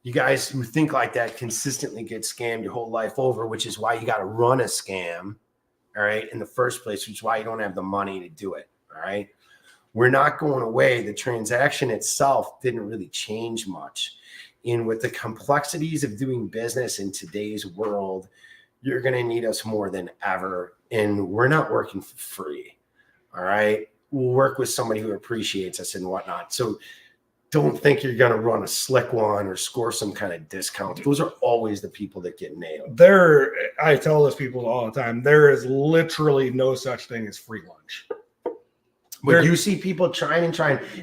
You guys who think like that consistently get scammed your whole life over, which is why you got to run a scam, all right, in the first place, which is why you don't have the money to do it, all right? We're not going away. The transaction itself didn't really change much. And with the complexities of doing business in today's world, you're going to need us more than ever. And we're not working for free, all right? We'll work with somebody who appreciates us and whatnot. So don't think you're going to run a slick one or score some kind of discount. Those are always the people that get nailed. I tell this people all the time, there is literally no such thing as free lunch. But you see people trying.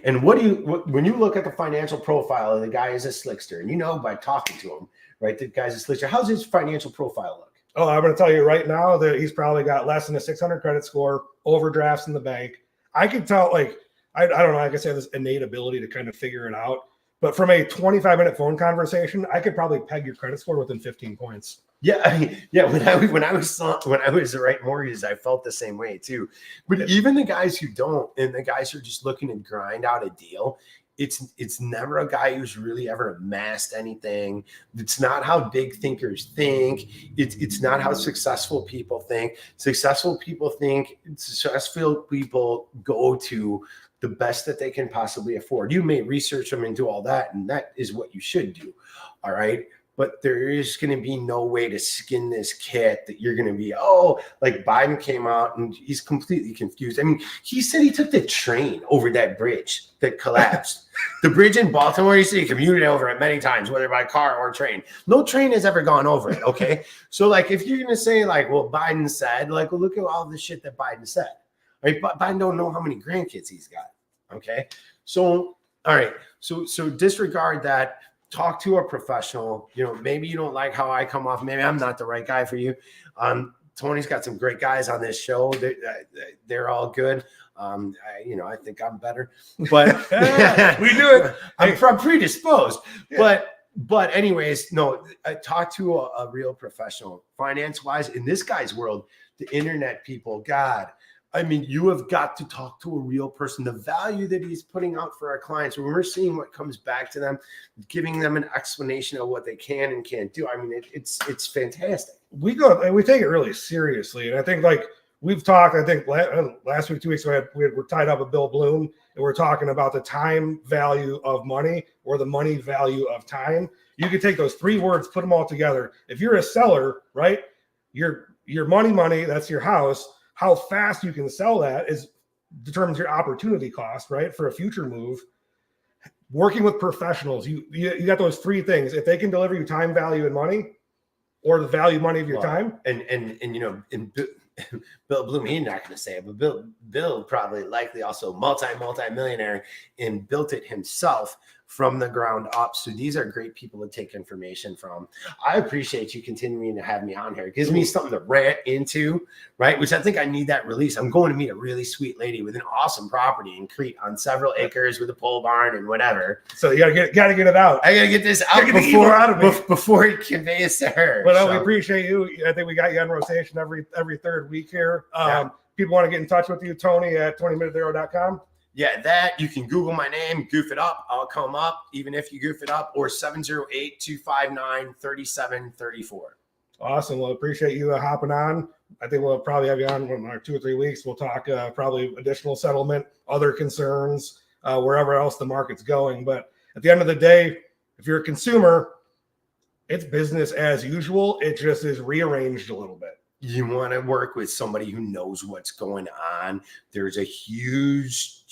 And when you look at the financial profile of the guy is a slickster, and you know by talking to him, right? The guy's a slickster. How's his financial profile look? Oh, I'm going to tell you right now that he's probably got less than a 600 credit score, overdrafts in the bank. I could tell, like, I don't know, like I said, this innate ability to kind of figure it out. But from a 25-minute phone conversation, I could probably peg your credit score within 15 points. Yeah, yeah. When I was writing mortgages, I felt the same way too. But even the guys who don't, and the guys who are just looking to grind out a deal, it's never a guy who's really ever amassed anything. It's not how big thinkers think. It's not how successful people think. Successful people go to the best that they can possibly afford. You may research them and do all that, and that is what you should do. All right. But there is going to be no way to skin this cat that you're going to be, like Biden came out and he's completely confused. I mean, he said he took the train over that bridge that collapsed. The bridge in Baltimore, he said he commuted over it many times, whether by car or train. No train has ever gone over it, okay? So, like, if you're going to say, like, well, Biden said, like, well, look at all the shit that Biden said. Right? Biden don't know how many grandkids he's got, okay? So, all right. So disregard that. Talk to a professional. You know, maybe you don't like how I come off. Maybe I'm not the right guy for you. Tony's got some great guys on this show. They're all good. I think I'm better, but we do it. I'm predisposed. Yeah. But anyways, no. Talk to a real professional, finance wise. In this guy's world, the internet people, God. I mean, you have got to talk to a real person. The value that he's putting out for our clients, when we're seeing what comes back to them, giving them an explanation of what they can and can't do. I mean, it's fantastic. We take it really seriously, and I think like we've talked. I think last week, 2 weeks ago, we're tied up with Bill Bloom, and we're talking about the time value of money or the money value of time. You could take those three words, put them all together. If you're a seller, right, your money, that's your house. How fast you can sell that determines your opportunity cost, right? For a future move. Working with professionals, you got those three things. If they can deliver you time, value, and money, or the value money of your time. And Bill Bloom, he's not going to say it, but Bill probably likely also multi-millionaire and built it himself from the ground up. So these are great people to take information from. I appreciate you continuing to have me on here. It gives me something to rant into, right? Which I think I need that release. I'm going to meet a really sweet lady with an awesome property in Crete on several acres with a pole barn and whatever. So you gotta get it out. I gotta get this out before it conveys to her. But we appreciate you. I think we got you on rotation every third week here. People want to get in touch with you, Tony at 20minutethero.com. Yeah, that you can Google my name, goof it up. I'll come up, even if you goof it up, or 708-259-3734. Awesome. Well, appreciate you hopping on. I think we'll probably have you on in 2 or 3 weeks. We'll talk probably additional settlement, other concerns, wherever else the market's going. But at the end of the day, if you're a consumer, it's business as usual. It just is rearranged a little bit. You want to work with somebody who knows what's going on. There's a huge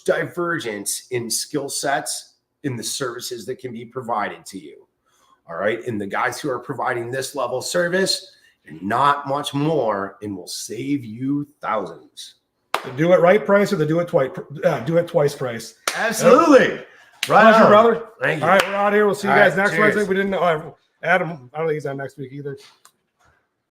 divergence in skill sets in the services that can be provided to you. All right. And the guys who are providing this level of service, not much more, and will save you thousands. The do it right price or the do it twice price. Absolutely. Right on, brother. Thank you. All right. We're out here. We'll see you guys next Wednesday. We didn't know Adam. I don't think he's on next week either.